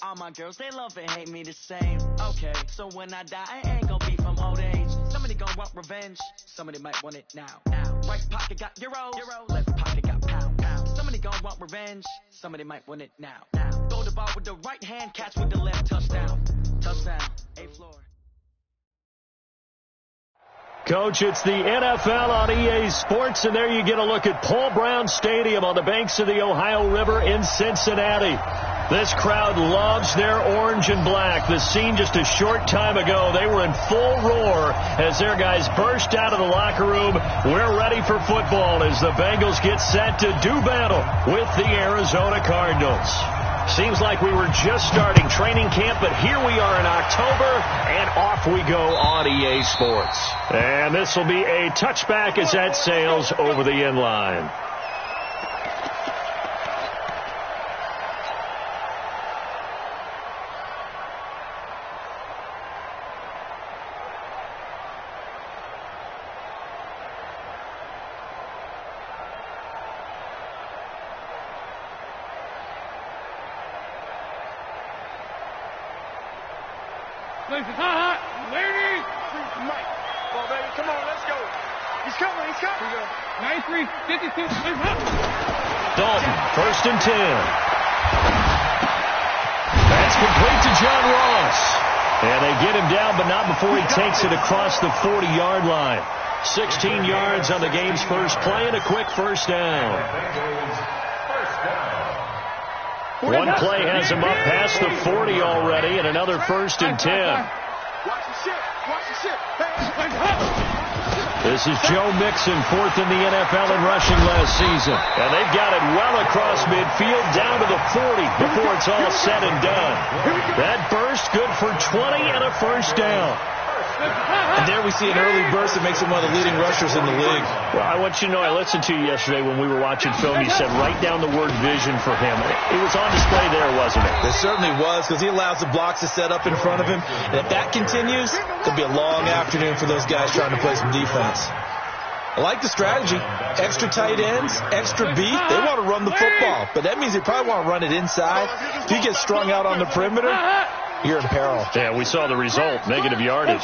All my girls, they love and hate me the same. Okay, so when I die, I ain't gonna be from old age. Somebody gonna want revenge, somebody might want it now. Right pocket got euros, left pocket got pound. Somebody gonna want revenge, somebody might want it now. Throw the ball with the right hand, catch with the left, touchdown. A floor. Coach, it's the NFL on EA Sports, and there you get a look at Paul Brown Stadium on the banks of the Ohio River in Cincinnati. This crowd loves their orange and black. The scene just a short time ago, they were in full roar as their guys burst out of the locker room. We're ready for football as the Bengals get set to do battle with the Arizona Cardinals. Seems like we were just starting training camp, but here we are in October, and off we go on EA Sports. And this will be a touchback as that sails over the end line. Hot, ladies! Mike. Come on, baby. Come on, let's go. He's coming. 93, 52, Dalton, 1st and 10. That's complete to John Ross. And they get him down, but not before he takes it across the 40-yard line. 16 yards on the game's first play and a quick first down. One play has him up past the 40 already, and another 1st and 10. This is Joe Mixon, 4th in the NFL in rushing last season. And they've got it well across midfield, down to the 40 before it's all said and done. That burst, good for 20 and a first down. And there we see an early burst that makes him one of the leading rushers in the league. Well, I want you to know, I listened to you yesterday when we were watching film. You said write down the word vision for him. It was on display there, wasn't it? It certainly was, because he allows the blocks to set up in front of him. And if that continues, it'll be a long afternoon for those guys trying to play some defense. I like the strategy. Extra tight ends, extra beat. They want to run the football, but that means they probably want to run it inside. If you get strung out on the perimeter, you're in peril. Yeah, we saw the result, negative yardage.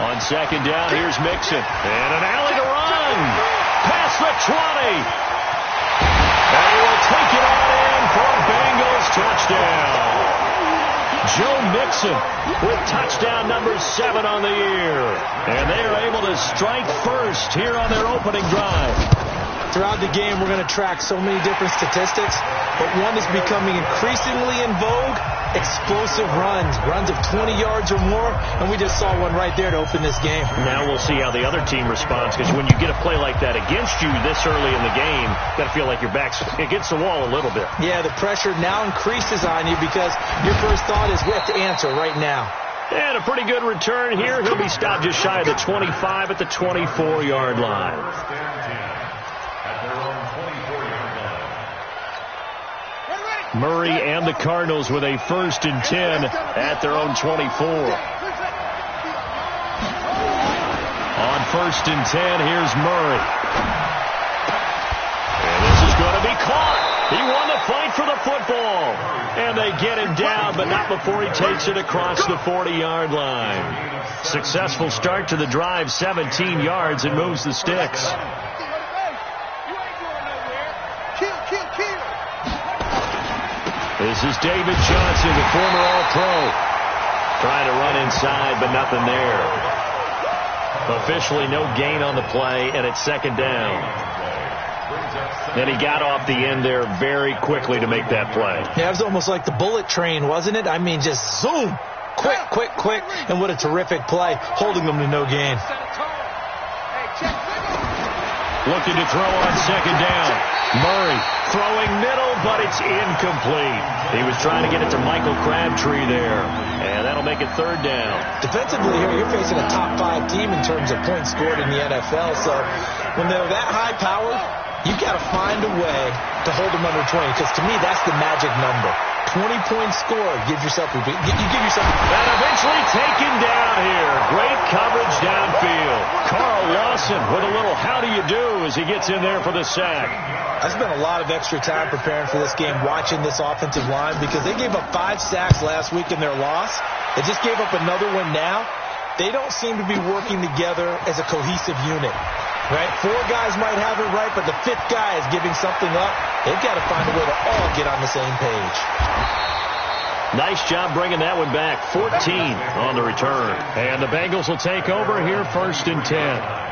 On 2nd down, here's Mixon. And an alley to run. Past the 20. And he will take it on in for a Bengals touchdown. Joe Mixon with touchdown number 7 on the year. And they are able to strike first here on their opening drive. Throughout the game, we're going to track so many different statistics, but one is becoming increasingly in vogue, explosive runs of 20 yards or more, and we just saw one right there to open this game. Now we'll see how the other team responds, because when you get a play like that against you this early in the game, you got to feel like your back's against the wall a little bit. Yeah, the pressure now increases on you because your first thought is we have to answer right now. And a pretty good return here. He'll be stopped just shy of the 25 at the 24-yard line. Murray and the Cardinals with a 1st and 10 at their own 24. On 1st and 10, here's Murray. And this is going to be caught. He won the fight for the football. And they get him down, but not before he takes it across the 40-yard line. Successful start to the drive, 17 yards, and moves the sticks. This is David Johnson, the former All-Pro. Trying to run inside, but nothing there. Officially no gain on the play, and it's 2nd down. And he got off the end there very quickly to make that play. Yeah, it was almost like the bullet train, wasn't it? I mean, just zoom. Quick. And what a terrific play, holding them to no gain. Looking to throw on 2nd down. Murray throwing middle, but it's incomplete. He was trying to get it to Michael Crabtree there, and that'll make it 3rd down. Defensively here, you're facing a top 5 team in terms of points scored in the NFL, so when they're that high-powered, you got to find a way to hold them under 20, because to me, that's the magic number. 20-point score. You give yourself. And eventually taken down here. Great coverage downfield. Carl Lawson with a little how do you do as he gets in there for the sack. I spent a lot of extra time preparing for this game, watching this offensive line, because they gave up 5 sacks last week in their loss. They just gave up another one now. They don't seem to be working together as a cohesive unit. Right? 4 guys might have it right, but the 5th guy is giving something up. They've got to find a way to all get on the same page. Nice job bringing that one back. 14 on the return. And the Bengals will take over here, 1st and 10.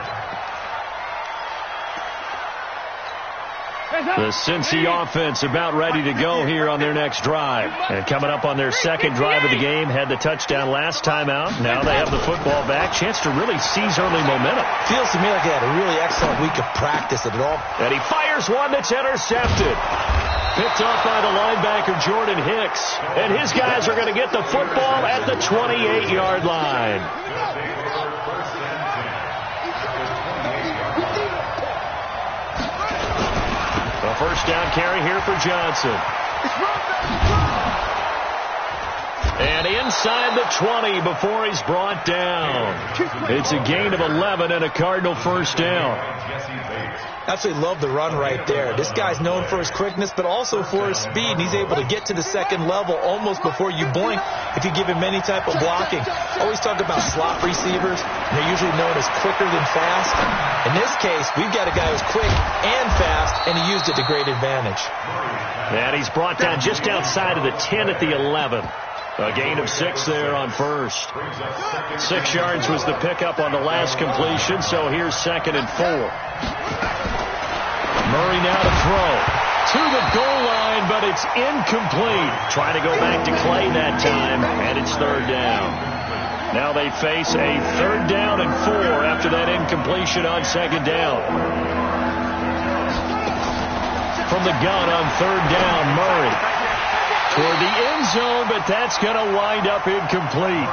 The Cincy offense about ready to go here on their next drive. And coming up on their 2nd drive of the game, had the touchdown last time out. Now they have the football back. Chance to really seize early momentum. Feels to me like they had a really excellent week of practice at it all. And he fires one that's intercepted. Picked off by the linebacker, Jordan Hicks. And his guys are going to get the football at the 28-yard line. A first down carry here for Johnson. And inside the 20 before he's brought down. It's a gain of 11 and a Cardinal first down. Absolutely love the run right there. This guy's known for his quickness, but also for his speed. And he's able to get to the 2nd level almost before you blink if you give him any type of blocking. Always talk about slot receivers. They're usually known as quicker than fast. In this case, we've got a guy who's quick and fast, and he used it to great advantage. And he's brought down just outside of the 10 at the 11. A gain of 6 there on first. 6 yards was the pickup on the last completion, so here's 2nd and 4. Murray now to throw. To the goal line, but it's incomplete. Trying to go back to Clay that time, and it's 3rd down. Now they face a 3rd down and 4 after that incompletion on 2nd down. From the gun on 3rd down, Murray. Toward the end zone, but that's going to wind up incomplete.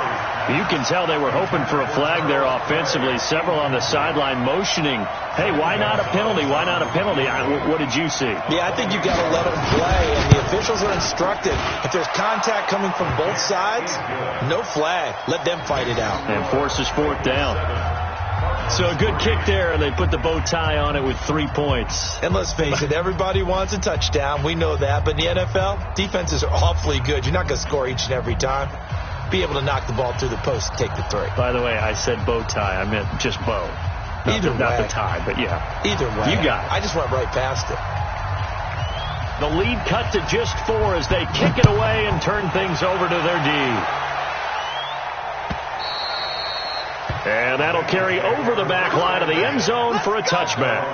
You can tell they were hoping for a flag there offensively. Several on the sideline motioning, hey, why not a penalty? Why not a penalty? What did you see? Yeah, I think you got to let them play, and the officials are instructed. If there's contact coming from both sides, no flag. Let them fight it out. And forces 4th down. So a good kick there, and they put the bow tie on it with 3 points. And let's face it, everybody wants a touchdown. We know that. But in the NFL, defenses are awfully good. You're not going to score each and every time. Be able to knock the ball through the post and take the 3. By the way, I said bow tie. I meant just bow. Not the tie, but yeah. Either way. You got it. I just went right past it. The lead cut to just 4 as they kick it away and turn things over to their D. And that'll carry over the back line of the end zone for a touchback.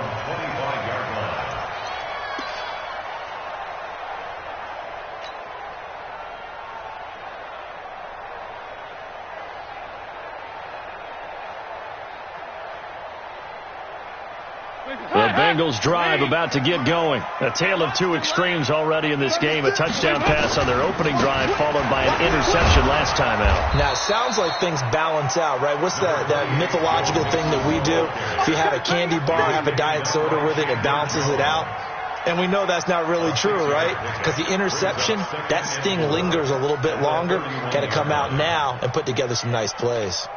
The Bengals drive about to get going. A tale of 2 extremes already in this game. A touchdown pass on their opening drive followed by an interception last time out. Now, it sounds like things balance out, right? What's that mythological thing that we do? If you have a candy bar, have a diet soda with it, it balances it out. And we know that's not really true, right? Because the interception, that sting lingers a little bit longer. Got to come out now and put together some nice plays.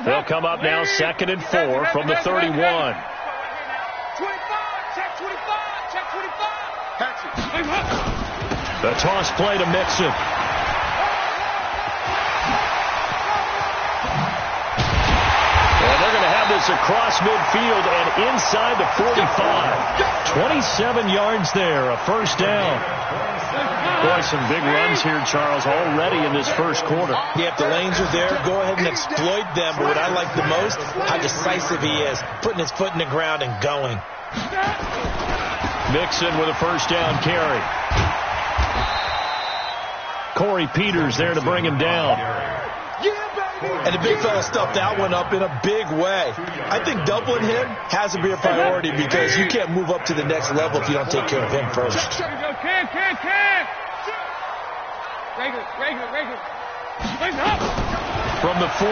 They'll come up now 2nd and 4 from the 31. 25, check 25, check 25. Catch it. The toss play to Mixon. And they're going to have this across midfield and inside the 45. 27 yards there, a first down. Boy, some big runs here, Charles, already in this first quarter. Yeah, if the lanes are there, go ahead and exploit them. But what I like the most, how decisive he is, putting his foot in the ground and going. Mixon with a first down carry. Corey Peters there to bring him down. And the big fella stuffed that one up in a big way. I think doubling him has to be a priority because you can't move up to the next level if you don't take care of him first. Regular. from the 41.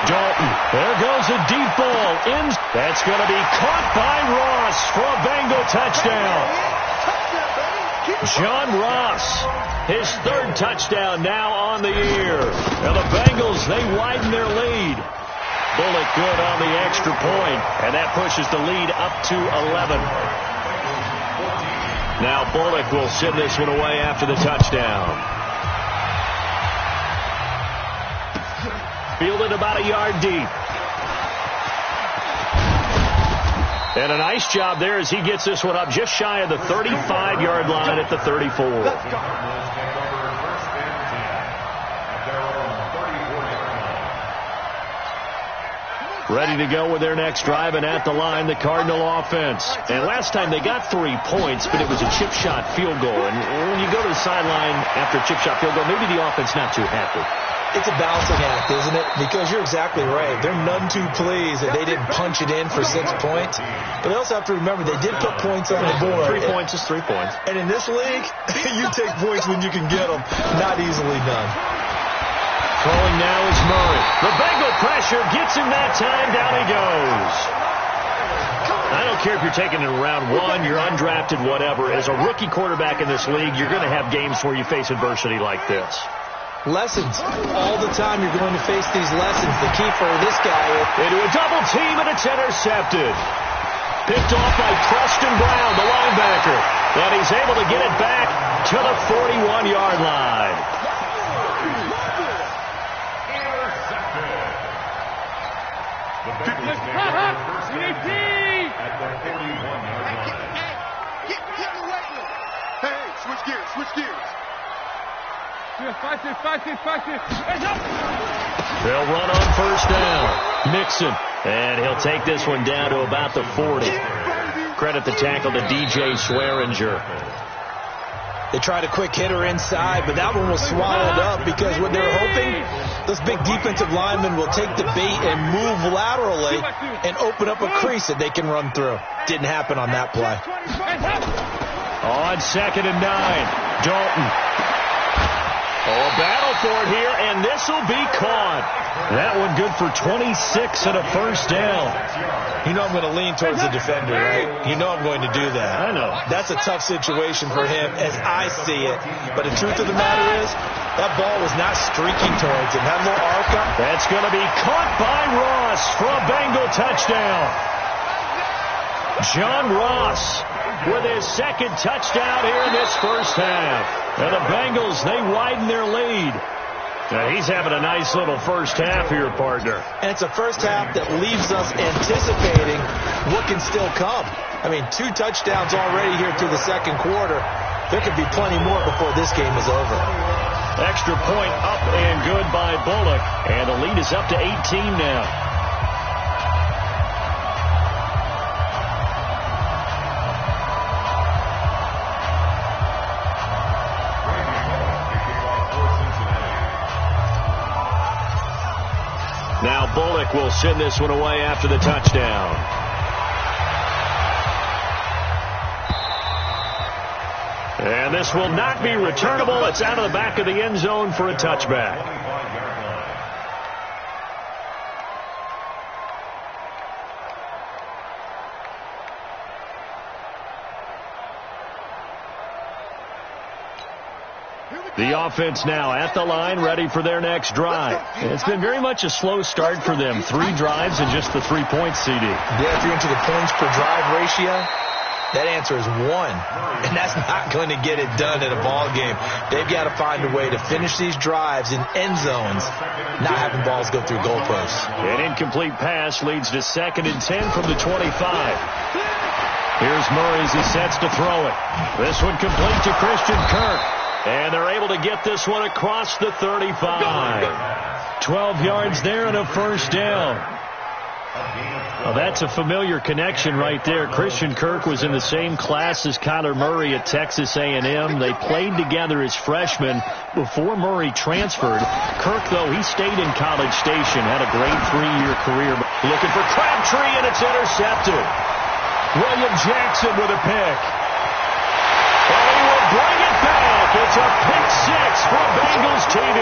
Dalton, there goes a deep ball. That's going to be caught by Ross for a Bengal touchdown. John Ross, his third touchdown now on the year. And the Bengals, they widen their lead. Bullock good on the extra point, and that pushes the lead up to 11. Now Bullock will send this one away after the touchdown. Fielded about a yard deep. And a nice job there as he gets this one up just shy of the 35-yard line at the 34. Ready to go with their next drive, and at the line, the Cardinal offense. And last time they got 3 points, but it was a chip shot field goal. And when you go to the sideline after a chip shot field goal, maybe the offense not too happy. It's a balancing act, isn't it? Because you're exactly right. They're none too pleased that they didn't punch it in for 6 points. But they also have to remember they did put points on the board. 3 points is 3 points. And in this league, you take points when you can get them. Not easily done. Throwing now is Murray. The Bengal pressure gets him that time. Down he goes. I don't care if you're taking it in round 1, you're undrafted, whatever. As a rookie quarterback in this league, you're going to have games where you face adversity like this. Lessons. All the time you're going to face these lessons. The key for this guy is into a double team, and it's intercepted. Picked off by Preston Brown, the linebacker. And he's able to get it back to the 41-yard line. Hey, switch gears. They'll run on first down. Mixon. And he'll take this one down to about the 40. Credit the tackle to DJ Swearinger. They tried a quick hitter inside, but that one was swallowed up because what they're hoping, those big defensive linemen will take the bait and move laterally and open up a crease that they can run through. Didn't happen on that play. On 2nd and 9, Dalton. A battle for it here, and this will be caught. That one good for 26 and a first down. You know I'm going to lean towards the defender, right? You know I'm going to do that. I know. That's a tough situation for him as I see it. But the truth of the matter is, that ball was not streaking towards him. That little arc up. That's going to be caught by Ross for a Bengal touchdown. John Ross with his second touchdown here in this first half. And the Bengals, they widen their lead. Now, he's having a nice little first half here, partner. And it's a first half that leaves us anticipating what can still come. I mean, 2 touchdowns already here through the second quarter. There could be plenty more before this game is over. Extra point up and good by Bullock. And the lead is up to 18 now. Now Bullock will send this one away after the touchdown. And this will not be returnable. It's out of the back of the end zone for a touchback. The offense now at the line, ready for their next drive. It's been very much a slow start for them. 3 drives and just the 3 points, CD. Yeah, if you're into the points per drive ratio, that answer is 1. And that's not going to get it done in a ball game. They've got to find a way to finish these drives in end zones, not having balls go through goalposts. An incomplete pass leads to 2nd and 10 from the 25. Here's Murray as he sets to throw it. This one complete to Christian Kirk. And they're able to get this one across the 35. 12 yards there and a first down. Well, that's a familiar connection right there. Christian Kirk was in the same class as Kyler Murray at Texas A&M. They played together as freshmen before Murray transferred. Kirk, though, he stayed in College Station, had a great 3-year career. Looking for Crabtree, and it's intercepted. William Jackson with a pick. And he will bring it back. It's a pick 6 for Bengals TV.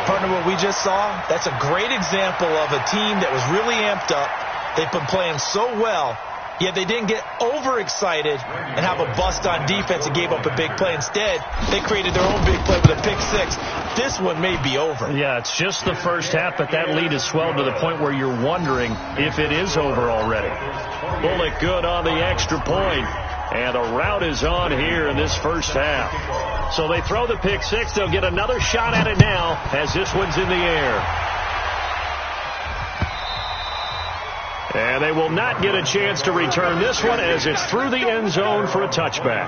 Partner, what we just saw, that's a great example of a team that was really amped up. They've been playing so well, yet they didn't get overexcited and have a bust on defense and gave up a big play. Instead, they created their own big play with a pick six. This one may be over. Yeah, it's just the first half, but that lead has swelled to the point where you're wondering if it is over already. Bullock good on the extra point, and the rout is on here in this first half. So they throw the pick six. They'll get another shot at it now as this one's in the air. And they will not get a chance to return this one as it's through the end zone for a touchback.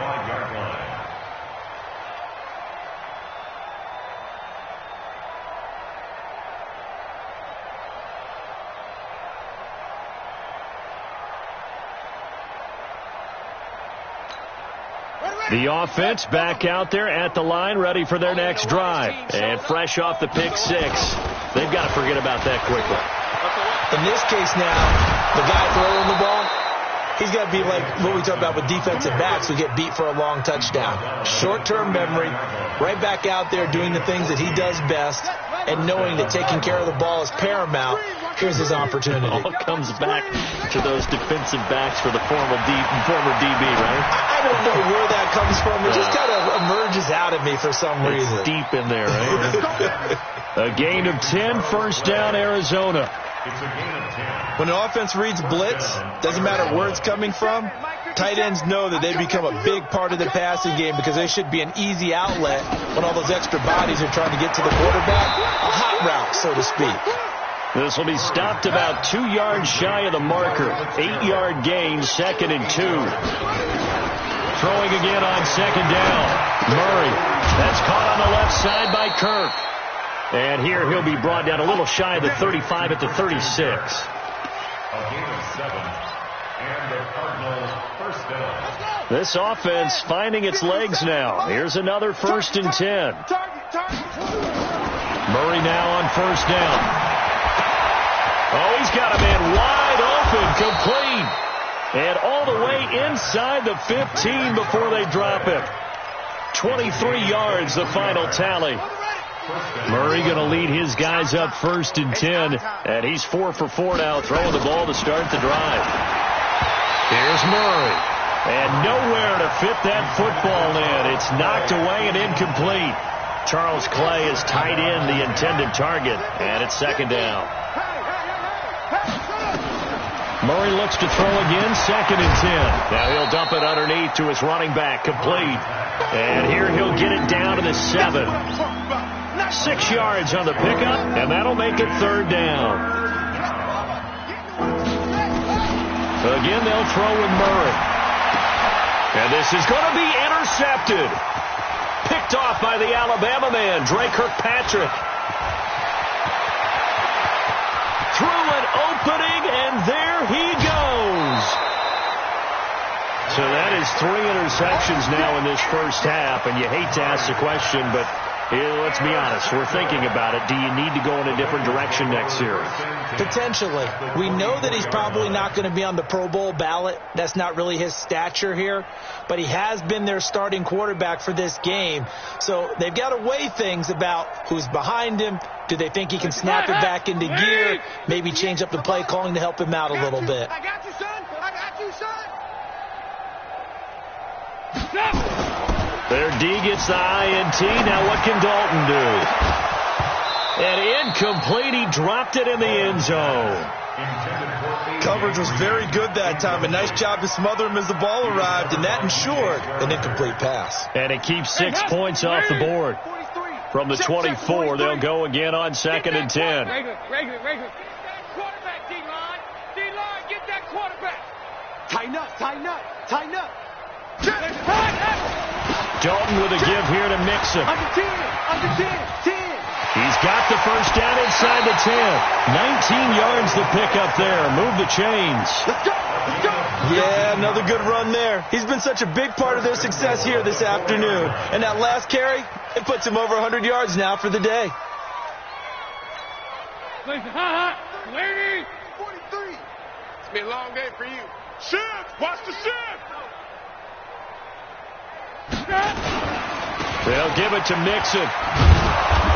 The offense back out there at the line, ready for their next drive. And fresh off the pick six, they've got to forget about that quickly. In this case now, the guy throwing the ball, he's got to be like what we talk about with defensive backs who get beat for a long touchdown. Short-term memory, right back out there doing the things that he does best, and knowing that taking care of the ball is paramount. Here's his opportunity. All comes back to those defensive backs for the former DB, right? I don't know where that comes from. It just kind of emerges out of me for some reason. It's deep in there, right? A gain of 10, first down, Arizona. When an offense reads blitz, doesn't matter where it's coming from, tight ends know that they become a big part of the passing game because they should be an easy outlet when all those extra bodies are trying to get to the quarterback. A hot route, so to speak. This will be stopped about 2 yards shy of the marker. 8-yard gain, 2nd and 2. Throwing again on 2nd down. Murray. That's caught on the left side by Kirk. And here he'll be brought down a little shy of the 35 at the 36. A gain of 7. And the Cardinals first down. This offense finding its legs now. Here's another 1st and 10. Murray now on 1st down. Oh, he's got a man wide open, complete. And all the way inside the 15 before they drop him. 23 yards, the final tally. Murray going to lead his guys up 1st and 10. And he's 4 for 4 now, throwing the ball to start the drive. Here's Murray. And nowhere to fit that football in. It's knocked away and incomplete. Charles Clay has tied in the intended target. And it's 2nd down. Murray looks to throw again, 2nd and 10. Now he'll dump it underneath to his running back, complete. And here he'll get it down to the 7. 6 yards on the pickup, and that'll make it 3rd down. Again, they'll throw with Murray. And this is going to be intercepted. Picked off by the Alabama man, Dre Kirkpatrick. Through an opening, and there he goes. So that is 3 interceptions now in this first half, and you hate to ask the question, but let's be honest, we're thinking about it. Do you need to go in a different direction next year? Potentially. We know that he's probably not going to be on the Pro Bowl ballot. That's not really his stature here. But he has been their starting quarterback for this game. So they've got to weigh things about who's behind him. Do they think he can snap it back into gear? Maybe change up the play calling to help him out a little bit. I got you, son. I got you, son. Their D gets the INT. Now what can Dalton do? And incomplete. He dropped it in the end zone. Coverage was very good that time. A nice job to smother him as the ball arrived, and that ensured an incomplete pass. And it keeps 6 points off the board. From the 24, they'll go again on 2nd and 10. Regular. Get that quarterback, D-line. D-line, get that quarterback. Tighten up. Dalton with a give here to Mixon. Under 10. He's got the first down inside the 10. 19 yards the pickup there. Move the chains. Let's go. Yeah, another good run there. He's been such a big part of their success here this afternoon. And that last carry, it puts him over 100 yards now for the day. Lady. 43. It's been a long day for you. Shift. Watch the shift. They'll give it to Mixon.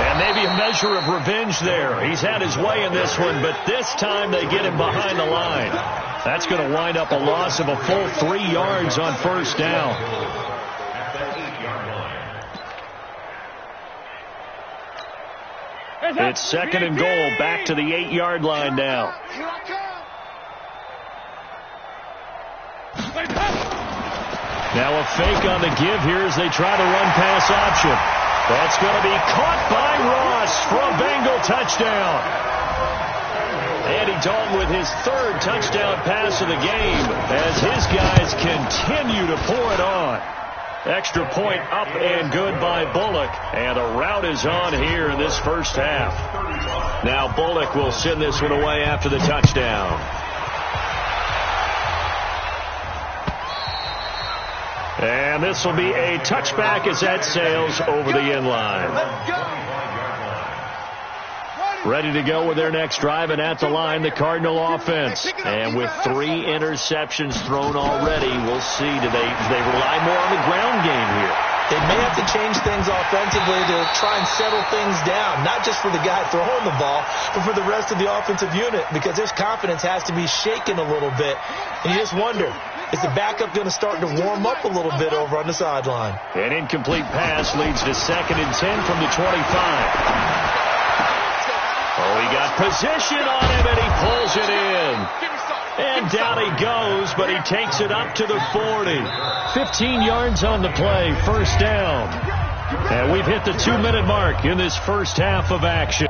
And maybe a measure of revenge there. He's had his way in this one, but this time they get him behind the line. That's going to wind up a loss of a full 3 yards on first down. It's second and goal, back to the 8-yard line now. Now a fake on the give here as they try to run pass option. That's going to be caught by Ross for a Bengal touchdown. Andy Dalton with his 3rd touchdown pass of the game as his guys continue to pour it on. Extra point up and good by Bullock. And a rout is on here in this first half. Now Bullock will send this one away after the touchdown. And this will be a touchback as that sails over the end line. Ready to go with their next drive, and at the line, the Cardinal offense. And with 3 interceptions thrown already, we'll see. Do they rely more on the ground game here? They may have to change things offensively to try and settle things down, not just for the guy throwing the ball, but for the rest of the offensive unit, because their confidence has to be shaken a little bit. And you just wonder, is the backup going to start to warm up a little bit over on the sideline? An incomplete pass leads to 2nd and 10 from the 25. Oh, he got position on him, and he pulls it in. And down he goes, but he takes it up to the 40. 15 yards on the play, first down. And we've hit the 2-minute mark in this first half of action.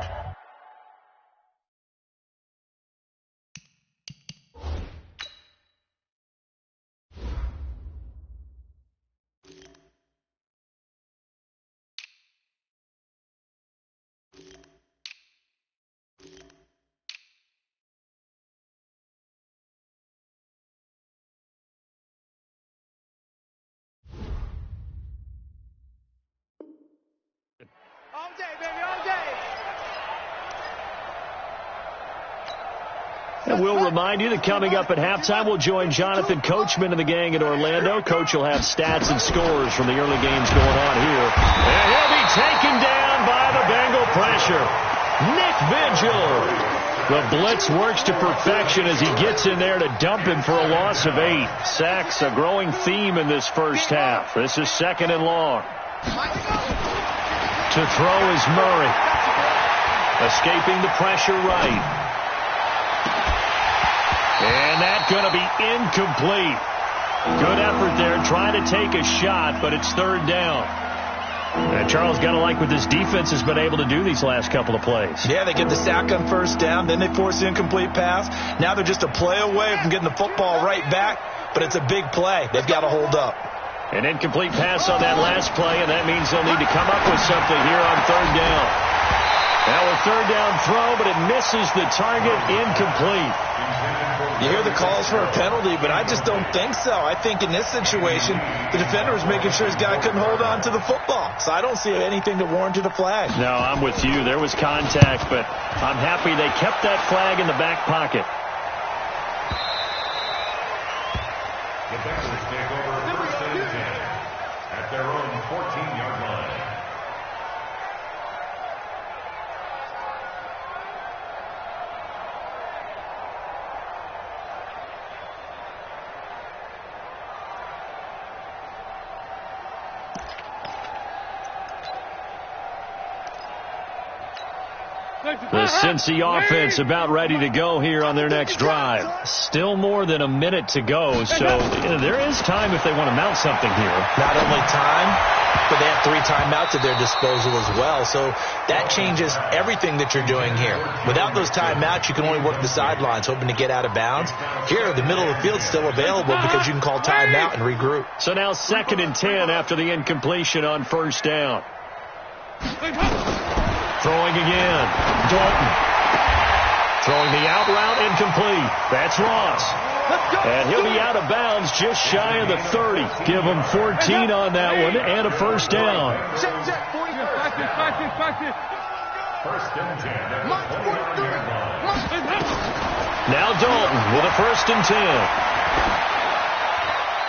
And we'll remind you that coming up at halftime, we'll join Jonathan Coachman and the gang in Orlando. Coach will have stats and scores from the early games going on here. And he'll be taken down by the Bengal pressure. Nick Vigil. The blitz works to perfection as he gets in there to dump him for a loss of 8. Sacks, a growing theme in this first half. This is 2nd and long. To throw is Murray. Escaping the pressure right. And that's going to be incomplete. Good effort there trying to take a shot, but it's 3rd down. And Charles, got to like what this defense has been able to do these last couple of plays. Yeah, they get the sack on first down, then they force the incomplete pass. Now they're just a play away from getting the football right back, but it's a big play. They've got to hold up. An incomplete pass on that last play, and that means they'll need to come up with something here on 3rd down. Now a 3rd down throw, but it misses the target, incomplete. You hear the calls for a penalty, but I just don't think so. I think in this situation, the defender was making sure his guy couldn't hold on to the football. So I don't see anything that warranted a flag. No, I'm with you. There was contact, but I'm happy they kept that flag in the back pocket. The Bengals take over 1st and 10 at their own 14-yard line. The Cincy offense about ready to go here on their next drive. Still more than a minute to go, so there is time if they want to mount something here. Not only time, but they have 3 timeouts at their disposal as well, so that changes everything that you're doing here. Without those timeouts, you can only work the sidelines, hoping to get out of bounds. Here, the middle of the field is still available because you can call timeout and regroup. So now 2nd and 10 after the incompletion on first down. Throwing again. Dalton. Throwing the out route, incomplete. That's Ross. And he'll be out of bounds just shy of the 30. Give him 14 on that one and a first down. 1st and 10 at the 20-yard line. Now Dalton with a 1st and 10.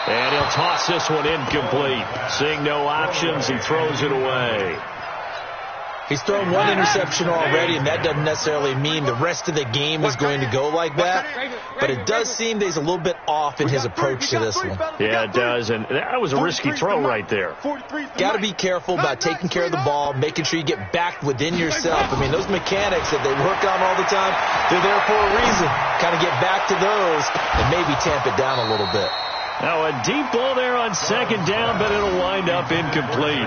And he'll toss this one incomplete. Seeing no options, he throws it away. He's thrown one interception already, and that doesn't necessarily mean the rest of the game is going to go like that. But it does seem that he's a little bit off in his approach to this one. Yeah, it does, and that was a risky throw right there. Got to be careful about taking care of the ball, making sure you get back within yourself. I mean, those mechanics that they work on all the time, they're there for a reason. Kind of get back to those and maybe tamp it down a little bit. Now a deep ball there on second down, but it'll wind up incomplete.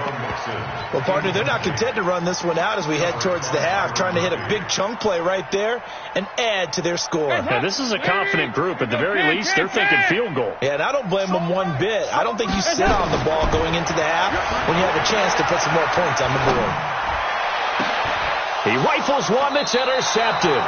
Well, partner, they're not content to run this one out as we head towards the half, trying to hit a big chunk play right there and add to their score. Yeah, this is a confident group. At the very least, they're thinking field goal. Yeah, and I don't blame them one bit. I don't think you sit on the ball going into the half when you have a chance to put some more points on the board. He rifles one that's intercepted.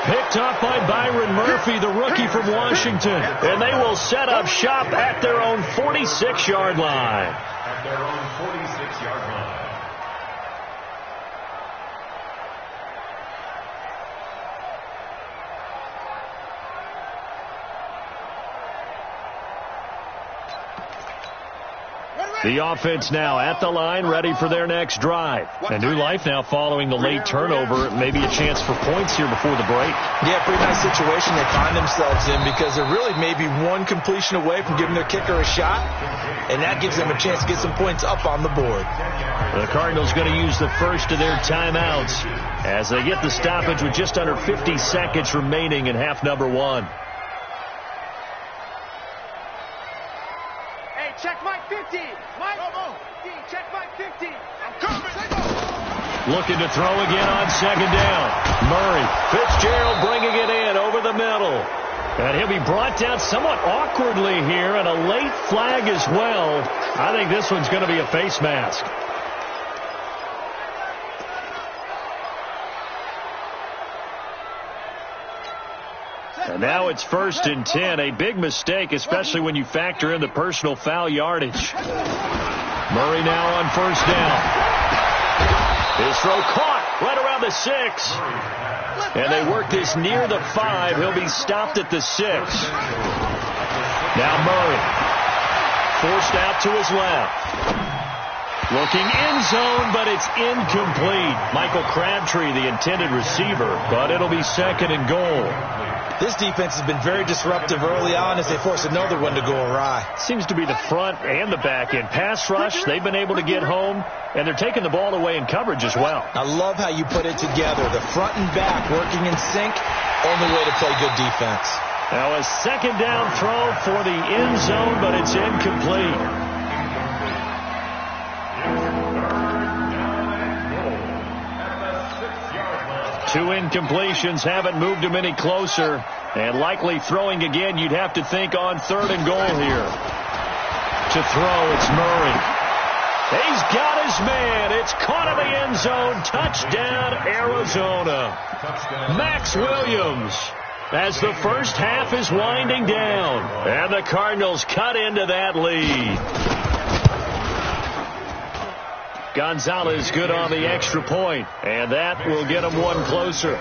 Picked up by Byron Murphy, the rookie from Washington. And they will set up shop at their own 46-yard line. At their own 46-yard line. The offense now at the line, ready for their next drive. A new life now following the late turnover. Maybe a chance for points here before the break. Yeah, pretty nice situation they find themselves in because they're really maybe one completion away from giving their kicker a shot, and that gives them a chance to get some points up on the board. The Cardinals going to use the first of their timeouts as they get the stoppage with just under 50 seconds remaining in half number one. Check Mike 50. Mike, check Mike 50. I'm coming. Looking to throw again on second down. Murray. Fitzgerald bringing it in over the middle. And he'll be brought down somewhat awkwardly here, and a late flag as well. I think this one's going to be a face mask. And now it's 1st and 10. A big mistake, especially when you factor in the personal foul yardage. Murray now on first down. His throw caught right around the 6. And they work this near the 5. He'll be stopped at the 6. Now Murray. Forced out to his left. Looking end zone, but it's incomplete. Michael Crabtree, the intended receiver, but it'll be 2nd and goal. This defense has been very disruptive early on as they force another one to go awry. Seems to be the front and the back end. Pass rush, they've been able to get home, and they're taking the ball away in coverage as well. I love how you put it together. The front and back working in sync, only way to play good defense. Now a 2nd down throw for the end zone, but it's incomplete. 2 incompletions haven't moved him any closer. And likely throwing again, you'd have to think on 3rd and goal here. To throw, it's Murray. He's got his man. It's caught in the end zone. Touchdown, Arizona. Max Williams, as the first half is winding down. And the Cardinals cut into that lead. Gonzalez good on the extra point, and that will get him one closer.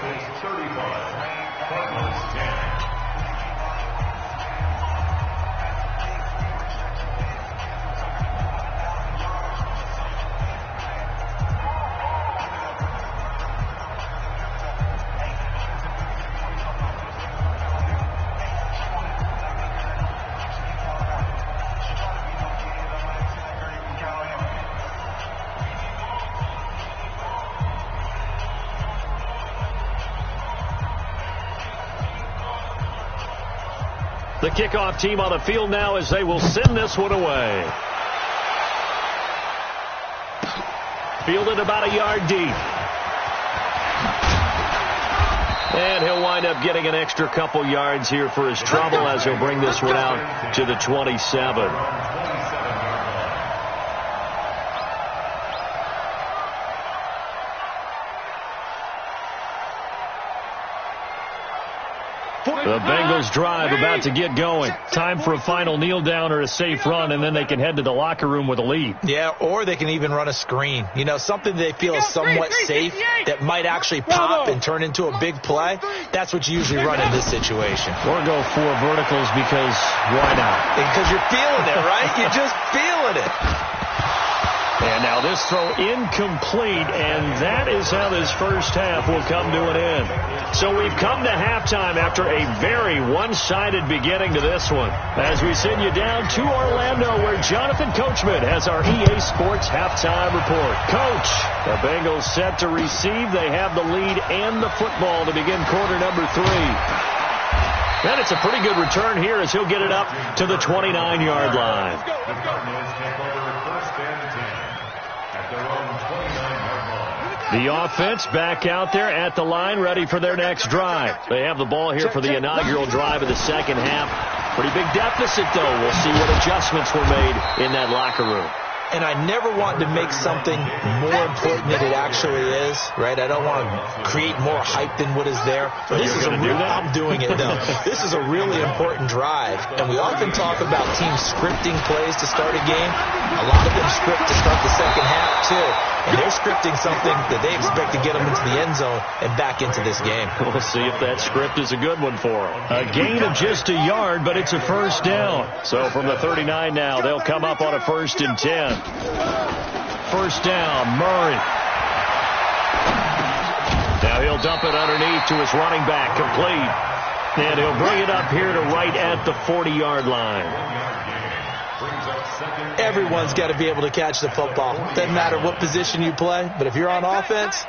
The kickoff team on the field now as they will send this one away. Fielded about a yard deep. And he'll wind up getting an extra couple yards here for his trouble as he'll bring this one out to the 27. The Bengals drive about to get going. Time for a final kneel down or a safe run, and then they can head to the locker room with a lead. Yeah, or they can even run a screen. You know, something they feel is somewhat safe that might actually pop and turn into a big play. That's what you usually run in this situation. Or go 4 verticals because why not? Because you're feeling it, right? You're just feeling it. And now this throw incomplete, and that is how this first half will come to an end. So we've come to halftime after a very one-sided beginning to this one. As we send you down to Orlando, where Jonathan Coachman has our EA Sports halftime report. Coach, the Bengals set to receive. They have the lead and the football to begin quarter number 3. And it's a pretty good return here as he'll get it up to the 29-yard line. The Cardinals take over first and 10 at their own 29-yard line. The offense back out there at the line, ready for their next drive. They have the ball here for the inaugural drive of the second half. Pretty big deficit, though. We'll see what adjustments were made in that locker room. And I never want to make something more important than it actually is, right? I don't want to create more hype than what is there. So this is I'm doing it, though. This is a really important drive. And we often talk about teams scripting plays to start a game. A lot of them script to start the second half, too. And they're scripting something that they expect to get them into the end zone and back into this game. We'll see if that script is a good one for them. A gain of just a yard, but it's a first down. So from the 39 now, they'll come up on a 1st and 10. First down, Murray. Now he'll dump it underneath to his running back, complete. And he'll bring it up here to right at the 40-yard line. Everyone's got to be able to catch the football. Doesn't matter what position you play, but if you're on offense,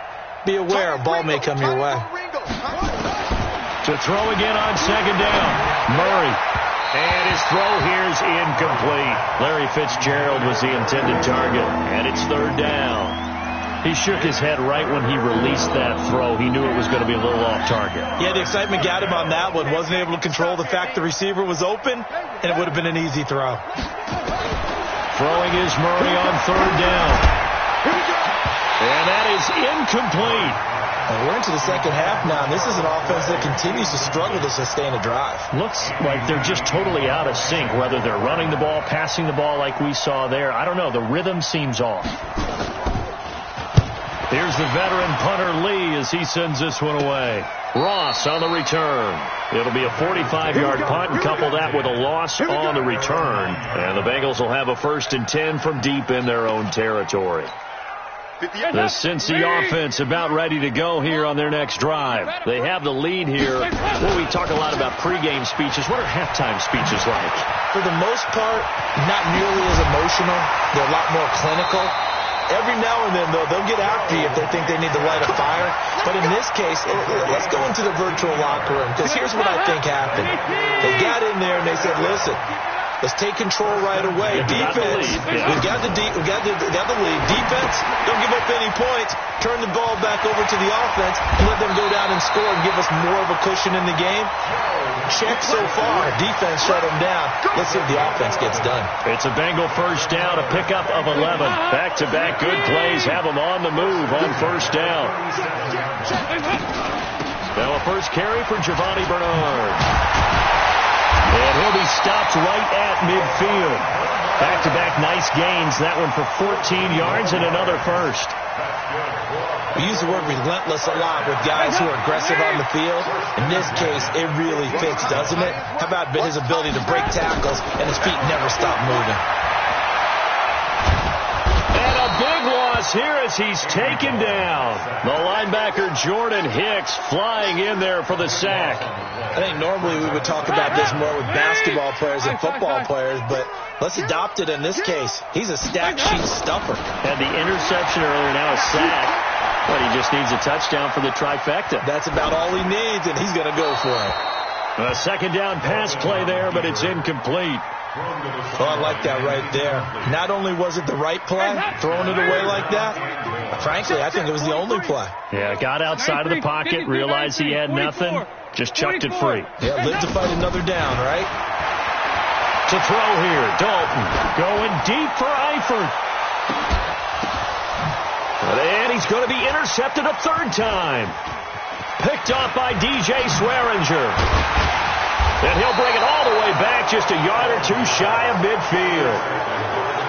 be aware a ball may come your way. To throw again on second down, Murray. And his throw here is incomplete. Larry Fitzgerald was the intended target, and it's third down. He shook his head right when he released that throw. He knew it was going to be a little off target. Yeah, the excitement got him on that one. Wasn't able to control the fact the receiver was open, and it would have been an easy throw. Throwing is Murray on third down. And that is incomplete. And we're into the second half now, and this is an offense that continues to struggle to sustain a drive. Looks like they're just totally out of sync, whether they're running the ball, passing the ball like we saw there. I don't know. The rhythm seems off. Here's the veteran punter Lee as he sends this one away. Ross on the return. It'll be a 45-yard punt, and couple that with a loss on the return. And the Bengals will have a 1st and 10 from deep in their own territory. The Cincy offense about ready to go here on their next drive. They have the lead here. Well, we talk a lot about pregame speeches. What are halftime speeches like? For the most part, not nearly as emotional. They're a lot more clinical. Every now and then, though, they'll get after you if they think they need to light a fire. But in this case, let's go into the virtual locker room, because here's what I think happened. They got in there and they said, listen, let's take control right away. Defense, we've got the lead. Defense, don't give up any points. Turn the ball back over to the offense and let them go down and score and give us more of a cushion in the game. Check so far. Defense shut them down. Let's see if the offense gets done. It's a Bengal first down, a pickup of 11. Back-to-back good plays have them on the move on first down. Now a first carry for Giovanni Bernard. And he'll be stopped right at midfield. Back-to-back nice gains. That one for 14 yards and another first. We use the word relentless a lot with guys who are aggressive on the field. In this case, it really fits, doesn't it? How about his ability to break tackles and his feet never stop moving? And a big loss here as he's taken down. The linebacker Jordan Hicks flying in there for the sack. I think normally we would talk about this more with basketball players and football players, but let's adopt it in this case. He's a stack sheet stuffer. Had the interception earlier, now a sack. But he just needs a touchdown for the trifecta. That's about all he needs, and he's going to go for it. A second down pass play there, but it's incomplete. Oh, I like that right there. Not only was it the right play, throwing it away like that, frankly, I think it was the only play. Yeah, got outside of the pocket, realized he had nothing, just chucked it free. Yeah, lived to fight another down, right? To throw here, Dalton going deep for Eifert. And he's going to be intercepted a third time. Picked off by DJ Swearinger. And he'll bring it all the way back, just a yard or two shy of midfield.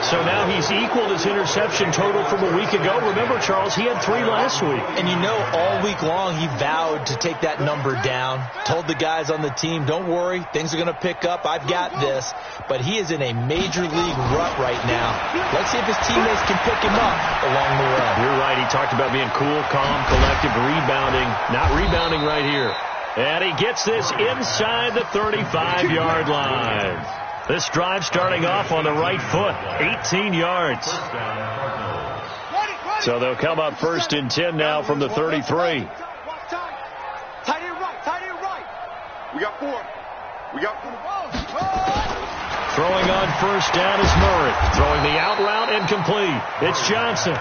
So now he's equaled his interception total from a week ago. Remember, Charles, he had 3 last week. And you know, all week long he vowed to take that number down. Told the guys on the team, don't worry, things are going to pick up. I've got this. But he is in a major league rut right now. Let's see if his teammates can pick him up along the way. You're right. He talked about being cool, calm, collective, rebounding. Not rebounding right here. And he gets this inside the 35-yard line. This drive starting off on the right foot, 18 yards. So they'll come up 1st and 10 now from the 33. Tight end right. We got 4. Throwing on 1st down is Murray. Throwing the out route incomplete. It's Johnson.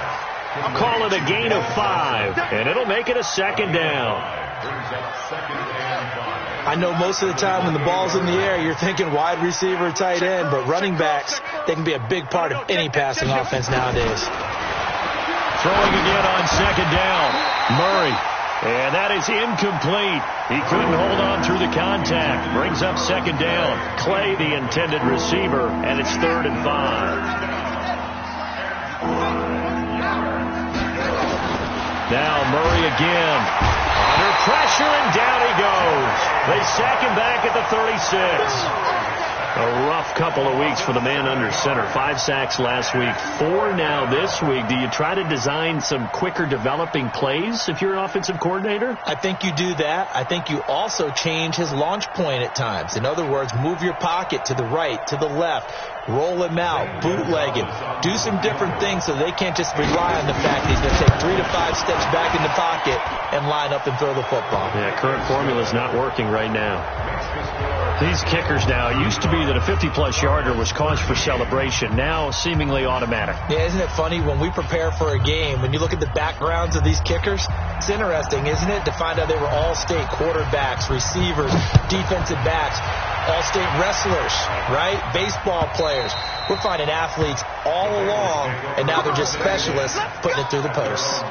Call it a gain of 5, and it'll make it a 2nd down. I know most of the time when the ball's in the air, you're thinking wide receiver, tight end, but running backs, they can be a big part of any passing offense nowadays. Throwing again on 2nd down. Murray. And that is incomplete. He couldn't hold on through the contact. Brings up 2nd down. Clay, the intended receiver, and it's 3rd and 5. Now Murray again. Under pressure, and down he goes. They sack him back at the 36. A rough couple of weeks for the man under center. 5 sacks last week, 4 now this week. Do you try to design some quicker developing plays if you're an offensive coordinator? I think you do that. I think you also change his launch point at times. In other words, move your pocket to the right, to the left, roll him out, bootleg him, do some different things so they can't just rely on the fact that he's going to take 3 to 5 steps back in the pocket and line up and throw the football. Yeah, current formula is not working right now. These kickers now, it used to be that a 50-plus yarder was cause for celebration. Now, seemingly automatic. Yeah, isn't it funny when we prepare for a game, when you look at the backgrounds of these kickers, it's interesting, isn't it, to find out they were all-state quarterbacks, receivers, defensive backs, all-state wrestlers, right? Baseball players. We're finding athletes all along, and now they're just specialists putting it through the posts.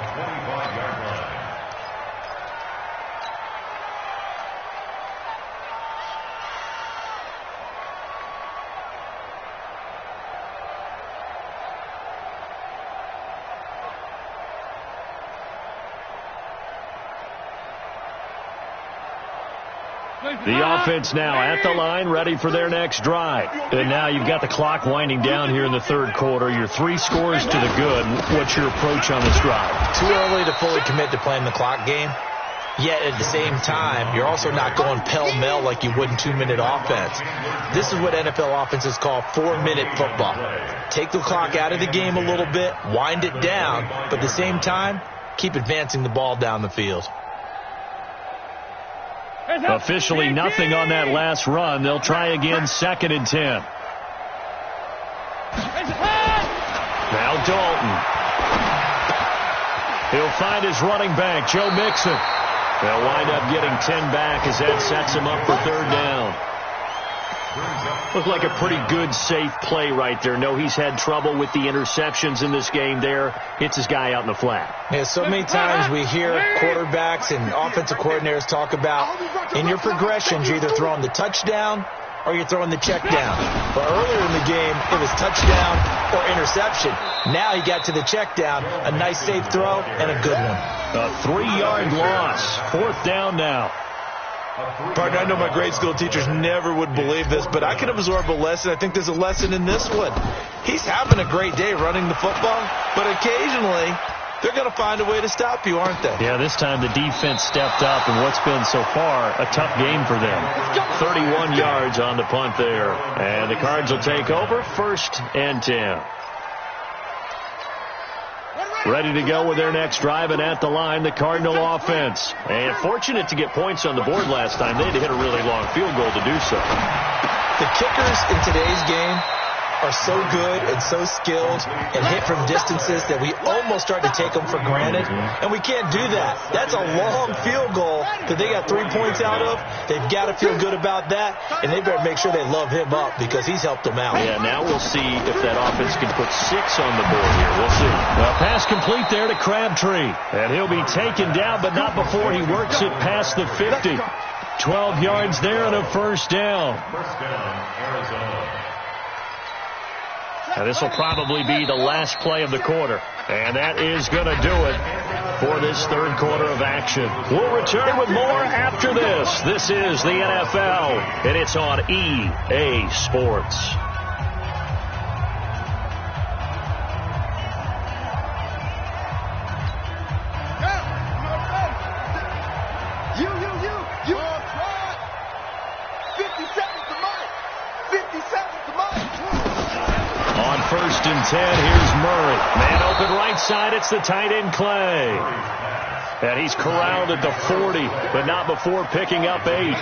The offense now at the line, ready for their next drive. And now you've got the clock winding down here in the 3rd quarter. Your 3 scores to the good. What's your approach on this drive? Too early to fully commit to playing the clock game. Yet at the same time, you're also not going pell-mell like you would in 2-minute offense. This is what NFL offenses call 4-minute football. Take the clock out of the game a little bit, wind it down, but at the same time, keep advancing the ball down the field. Officially nothing on that last run. They'll try again 2nd and 10. Now Dalton. He'll find his running back, Joe Mixon. They'll wind up getting 10 back as that sets him up for 3rd down. Looked like a pretty good, safe play right there. No, he's had trouble with the interceptions in this game there. Hits his guy out in the flat. Yeah, so many times we hear quarterbacks and offensive coordinators talk about in your progressions, you're either throwing the touchdown or you're throwing the check down. But earlier in the game, it was touchdown or interception. Now he got to the check down, a nice safe throw, and a good one. A 3-yard loss. 4th down now. Partner, I know my grade school teachers never would believe this, but I can absorb a lesson. I think there's a lesson in this one. He's having a great day running the football, but occasionally they're going to find a way to stop you, aren't they? Yeah, this time the defense stepped up in what's been so far a tough game for them. 31 yards on the punt there. And the Cards will take over 1st and 10. Ready to go with their next drive, and at the line, the Cardinal offense. And fortunate to get points on the board last time. They had to hit a really long field goal to do so. The kickers in today's game are so good and so skilled and hit from distances that we almost start to take them for granted, and we can't do that. That's a long field goal that they got 3 points out of. They've got to feel good about that, and they better make sure they love him up because he's helped them out. Yeah, now we'll see if that offense can put 6 on the board here. We'll see. Well, pass complete there to Crabtree, and he'll be taken down, but not before he works it past the 50. 12 yards there and a 1st down. First down, Arizona. Now, this will probably be the last play of the quarter. And that is going to do it for this third quarter of action. We'll return with more after this. This is the NFL, and it's on EA Sports. You. 50 seconds to Mike. 50 seconds to Mike. On 1st and 10, here's Murray. Man open right side, it's the tight end Clay. And he's corralled at the 40, but not before picking up 8.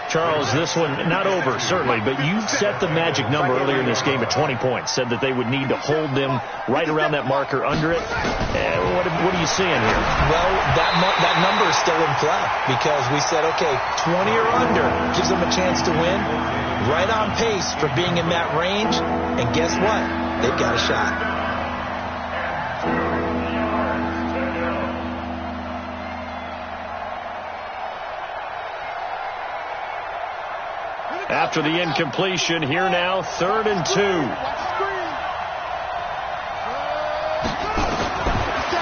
Charles, this one not over, certainly, but you set the magic number earlier in this game at 20 points. Said that they would need to hold them right around that marker under it. What are you seeing here? Well, that number is still in play because we said, okay, 20 or under gives them a chance to win. Right on pace for being in that range. And guess what? They've got a shot. After the incompletion, here now, 3rd and 2.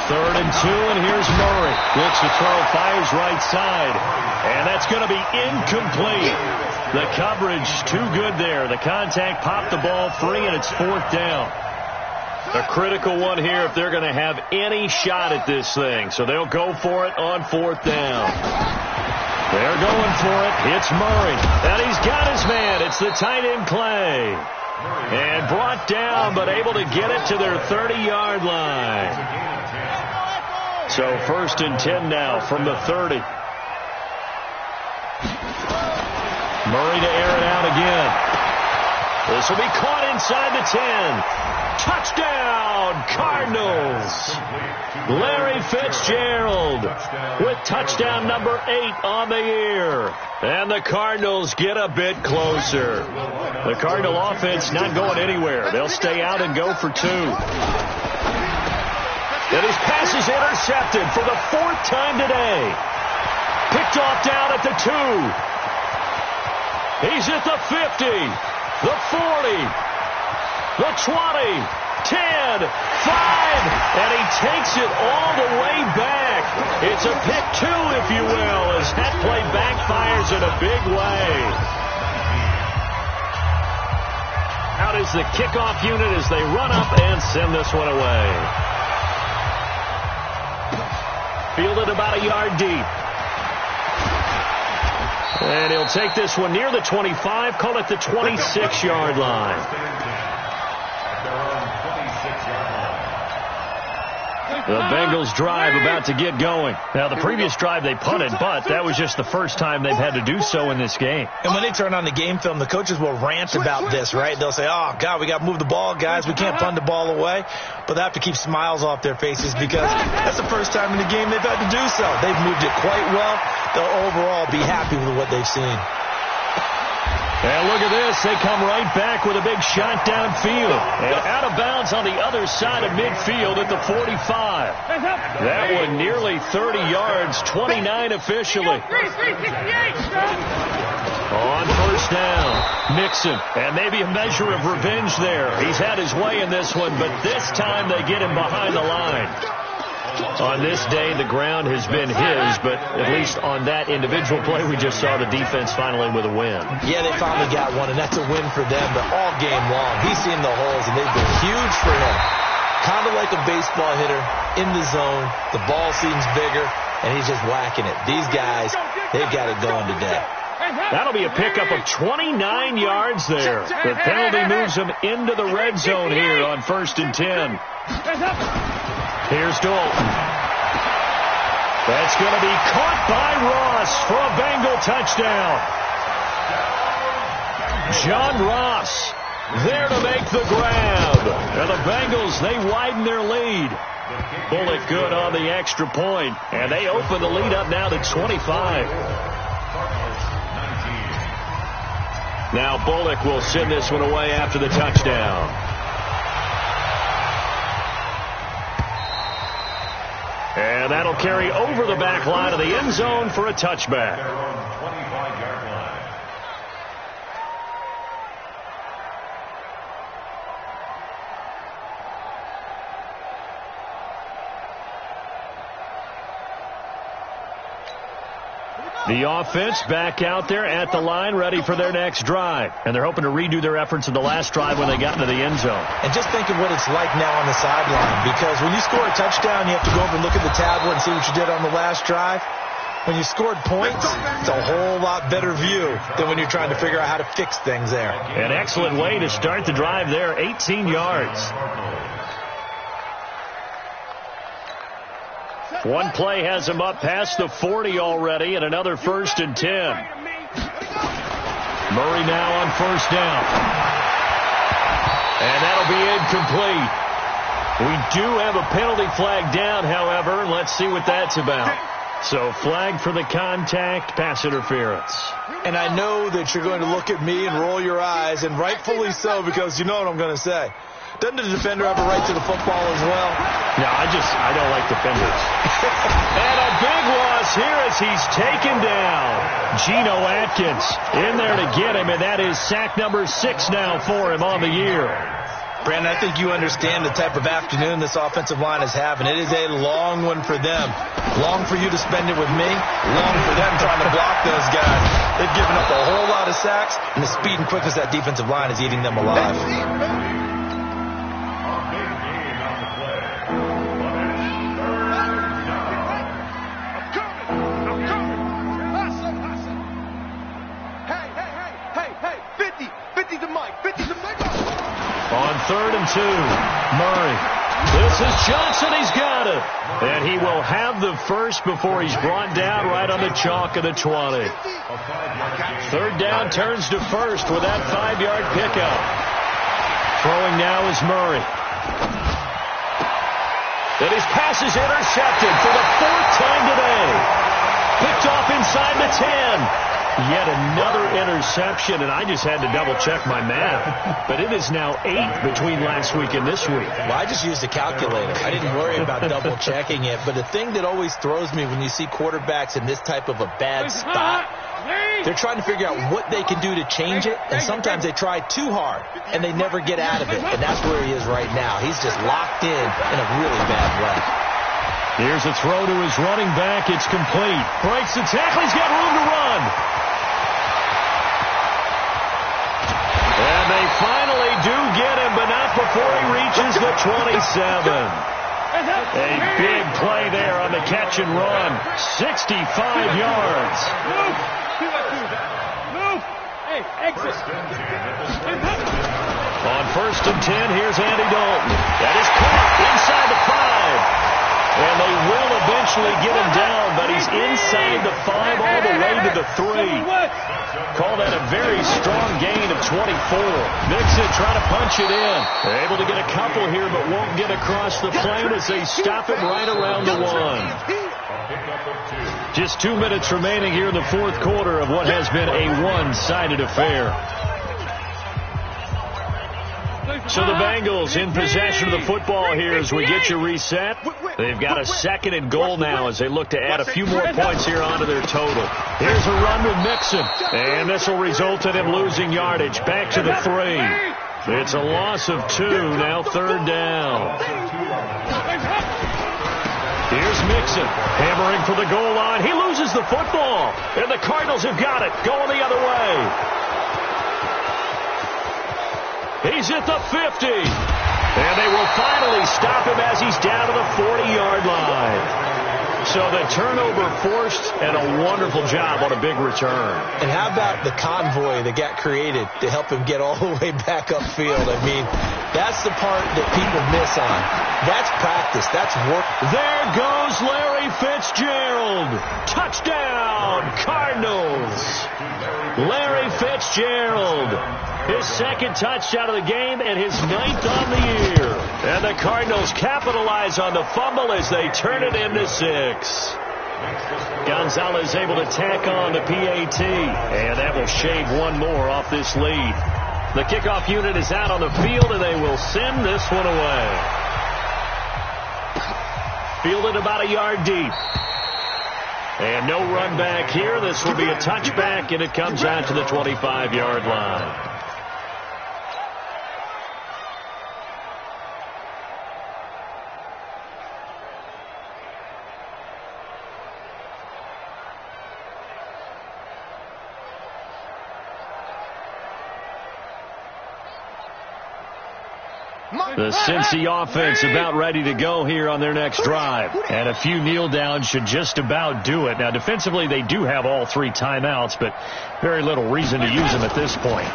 3rd and 2, and here's Murray. Looks to throw, fires right side. And that's going to be incomplete. The coverage too good there. The contact popped the ball free, and it's 4th down. A critical one here if they're going to have any shot at this thing. So they'll go for it on 4th down. They're going for it. It's Murray. And he's got his man. It's the tight end Clay. And brought down, but able to get it to their 30-yard line. So 1st and 10 now from the 30. Murray to air it out again. This will be caught inside the 10. Touchdown, Cardinals. Larry Fitzgerald with touchdown number 8 on the year. And the Cardinals get a bit closer. The Cardinal offense not going anywhere. They'll stay out and go for 2. And his pass is intercepted for the 4th time today. Picked off down at the 2. He's at the 50, the 40. The 20, 10, 5, and he takes it all the way back. It's a pick 2, if you will, as that play backfires in a big way. Out is the kickoff unit as they run up and send this one away. Fielded about a yard deep. And he'll take this one near the 25, call it the 26-yard line. The Bengals drive about to get going. Now, the previous drive they punted, but that was just the first time they've had to do so in this game. And when they turn on the game film, the coaches will rant about this, right? They'll say, oh, God, we got to move the ball, guys. We can't punt the ball away. But they have to keep smiles off their faces because that's the first time in the game they've had to do so. They've moved it quite well. They'll overall be happy with what they've seen. And look at this. They come right back with a big shot downfield. And out of bounds on the other side of midfield at the 45. That one nearly 30 yards, 29 officially. On 1st down, Mixon. And maybe a measure of revenge there. He's had his way in this one, but this time they get him behind the line. On this day, the ground has been his, but at least on that individual play, we just saw the defense finally with a win. Yeah, they finally got one, and that's a win for them, but all game long, he's seen the holes, and they've been huge for him. Kind of like a baseball hitter in the zone. The ball seems bigger, and he's just whacking it. These guys, they've got it going today. That'll be a pickup of 29 yards there. The penalty moves them into the red zone here on 1st and 10. Here's Dalton. That's going to be caught by Ross for a Bengal touchdown. John Ross there to make the grab. And the Bengals, they widen their lead. Bullock good on the extra point. And they open the lead up now to 25. Now Bullock will send this one away after the touchdown. And that'll carry over the back line of the end zone for a touchback. The offense back out there at the line, ready for their next drive. And they're hoping to redo their efforts of the last drive when they got into the end zone. And just think of what it's like now on the sideline, because when you score a touchdown, you have to go over and look at the tablet and see what you did on the last drive. When you scored points, it's a whole lot better view than when you're trying to figure out how to fix things there. An excellent way to start the drive there, 18 yards. One play has him up past the 40 already, and another 1st and 10. Murray now on 1st down. And that'll be incomplete. We do have a penalty flag down, however, and let's see what that's about. So flag for the contact, pass interference. And I know that you're going to look at me and roll your eyes, and rightfully so, because you know what I'm going to say. Doesn't the defender have a right to the football as well? No, I don't like defenders. And a big loss here as he's taken down. Geno Atkins in there to get him, and that is sack number 6 now for him on the year. Brandon, I think you understand the type of afternoon this offensive line is having. It is a long one for them. Long for you to spend it with me. Long for them trying to block those guys. They've given up a whole lot of sacks, and the speed and quickness of that defensive line is eating them alive. On 3rd and 2, Murray. This is Johnson. He's got it. And he will have the first before he's brought down right on the chalk of the 20. 3rd down turns to 1st with that 5-yard pickup. Throwing now is Murray. And his pass is intercepted for the 4th time today. Picked off inside the 10. Yet another interception, and I just had to double-check my math. But it is now 8 between last week and this week. Well, I just used a calculator. I didn't worry about double-checking it. But the thing that always throws me when you see quarterbacks in this type of a bad spot, they're trying to figure out what they can do to change it, and sometimes they try too hard, and they never get out of it. And that's where he is right now. He's just locked in a really bad way. Here's a throw to his running back. It's complete. Breaks the tackle. He's got room to run. And they finally do get him, but not before he reaches the 27. A big play there on the catch and run. 65 yards. Move. Hey, exit. On 1st and 10, here's Andy Dalton. That is caught inside the 5. And they will eventually get him down, but he's inside the 5 all the way to the 3. Call that a very strong gain of 24. Mixon trying to punch it in. They're able to get a couple here, but won't get across the plane as they stop him right around the 1. Just 2 minutes remaining here in the 4th quarter of what has been a one-sided affair. So the Bengals in possession of the football here as we get you reset. They've got a 2nd and goal now as they look to add a few more points here onto their total. Here's a run with Mixon, and this will result in him losing yardage. Back to the 3. It's a loss of 2, now 3rd down. Here's Mixon, hammering for the goal line. He loses the football, and the Cardinals have got it, going the other way. He's at the 50. And they will finally stop him as he's down to the 40-yard line. So the turnover forced, and a wonderful job on a big return. And how about the convoy that got created to help him get all the way back upfield? I mean, that's the part that people miss on. That's practice. That's work. There goes Larry Fitzgerald. Touchdown, Cardinals. Larry Fitzgerald. His 2nd touchdown of the game and his 9th on the year. And the Cardinals capitalize on the fumble as they turn it into 6. Gonzalez able to tack on the PAT, and that will shave one more off this lead. The kickoff unit is out on the field, and they will send this one away. Fielded about a yard deep. And no run back here. This will be a touchback, and it comes out to the 25-yard line. The Cincy offense about ready to go here on their next drive. And a few kneel downs should just about do it. Now, defensively, they do have all 3 timeouts, but very little reason to use them at this point.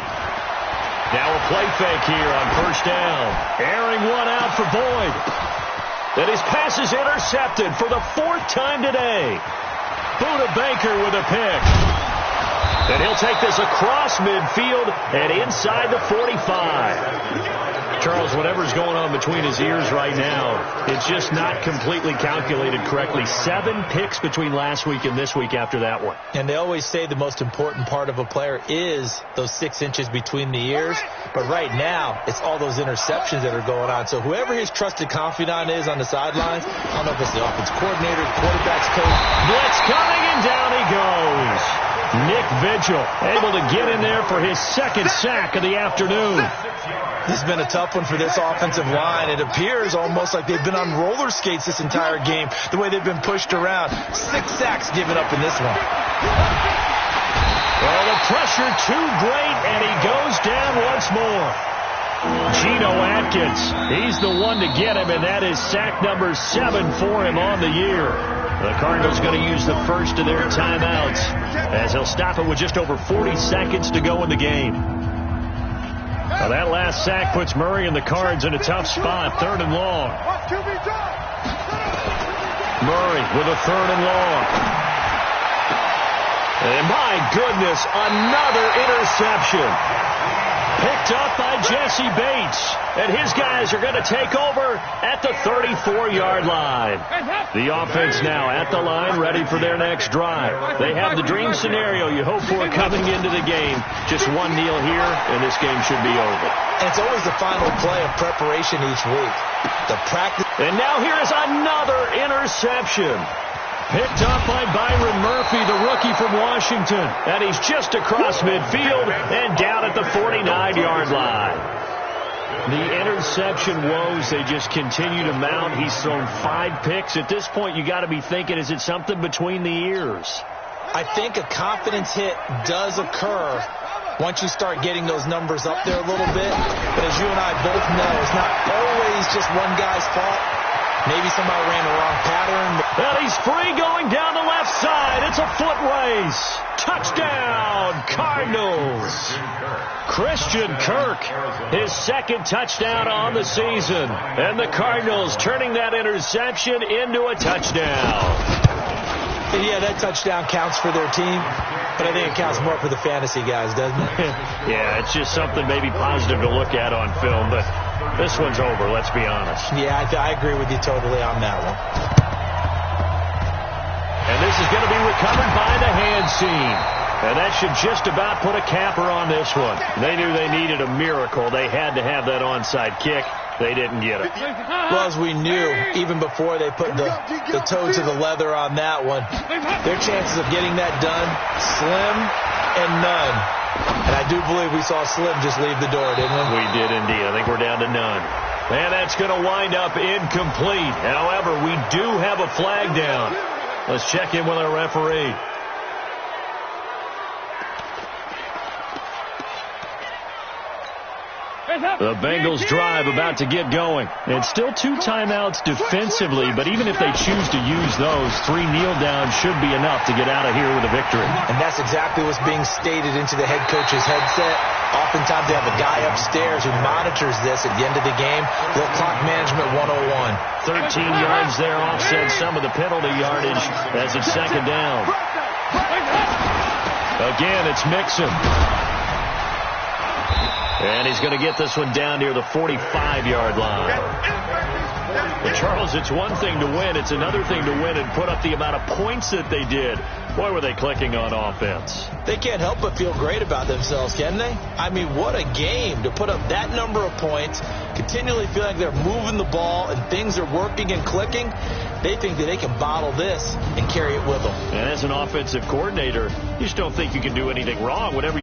Now a play fake here on first down. Airing one out for Boyd. And his pass is intercepted for the 4th time today. Buda Baker with a pick. And he'll take this across midfield and inside the 45. Charles, whatever's going on between his ears right now, it's just not completely calculated correctly. 7 picks between last week and this week after that one. And they always say the most important part of a player is those 6 inches between the ears. But right now, it's all those interceptions that are going on. So whoever his trusted confidant is on the sidelines, I don't know if it's the offense coordinator, quarterback's coach. Blitz coming, and down he goes. Nick Vigil able to get in there for his 2nd sack of the afternoon. This has been a tough one for this offensive line. It appears almost like they've been on roller skates this entire game, the way they've been pushed around. 6 sacks given up in this one. Well, the pressure too great, and he goes down once more. Geno Atkins, he's the one to get him, and that is sack number 7 for him on the year. The Cardinals going to use the first of their timeouts, as he'll stop it with just over 40 seconds to go in the game. Now that last sack puts Murray and the Cards in a tough spot, 3rd and long. Murray with a 3rd and long. And my goodness, another interception. Picked up by Jesse Bates. And his guys are going to take over at the 34-yard line. The offense now at the line, ready for their next drive. They have the dream scenario you hope for coming into the game. Just one kneel here, and this game should be over. And it's always the final play of preparation each week. The practice. And now here is another interception. Picked up by Byron Murphy, the rookie from Washington. And he's just across midfield and down at the 49-yard line. The interception woes, they just continue to mount. He's thrown 5 picks. At this point, you got to be thinking, is it something between the ears? I think a confidence hit does occur once you start getting those numbers up there a little bit. But as you and I both know, it's not always just one guy's fault. Maybe somebody ran the wrong pattern. And he's free going down the left side. It's a foot race. Touchdown, Cardinals. Christian Kirk, his 2nd touchdown on the season. And the Cardinals turning that interception into a touchdown. Yeah, that touchdown counts for their team, but I think it counts more for the fantasy guys, doesn't it? Yeah, it's just something maybe positive to look at on film, but this one's over, let's be honest. Yeah, I agree with you totally on that one. And this is going to be recovered by the hand seam. And that should just about put a capper on this one. They knew they needed a miracle. They had to have that onside kick. They didn't get it. Well, as we knew, even before they put the toe to the leather on that one, their chances of getting that done, slim and none. And I do believe we saw Slim just leave the door, didn't we? We did indeed. I think we're down to none. And that's going to wind up incomplete. However, we do have a flag down. Let's check in with our referee. The Bengals drive about to get going. And still 2 timeouts defensively, but even if they choose to use those, 3 kneel downs should be enough to get out of here with a victory. And that's exactly what's being stated into the head coach's headset. Oftentimes they have a guy upstairs who monitors this at the end of the game. The clock management 101. 13 yards there offset some of the penalty yardage as it's 2nd down. Again, it's Mixon. And he's going to get this one down near the 45-yard line. But, Charles, it's one thing to win. It's another thing to win and put up the amount of points that they did. Boy, were they clicking on offense. They can't help but feel great about themselves, can they? I mean, what a game to put up that number of points, continually feel like they're moving the ball and things are working and clicking. They think that they can bottle this and carry it with them. And as an offensive coordinator, you just don't think you can do anything wrong. Whatever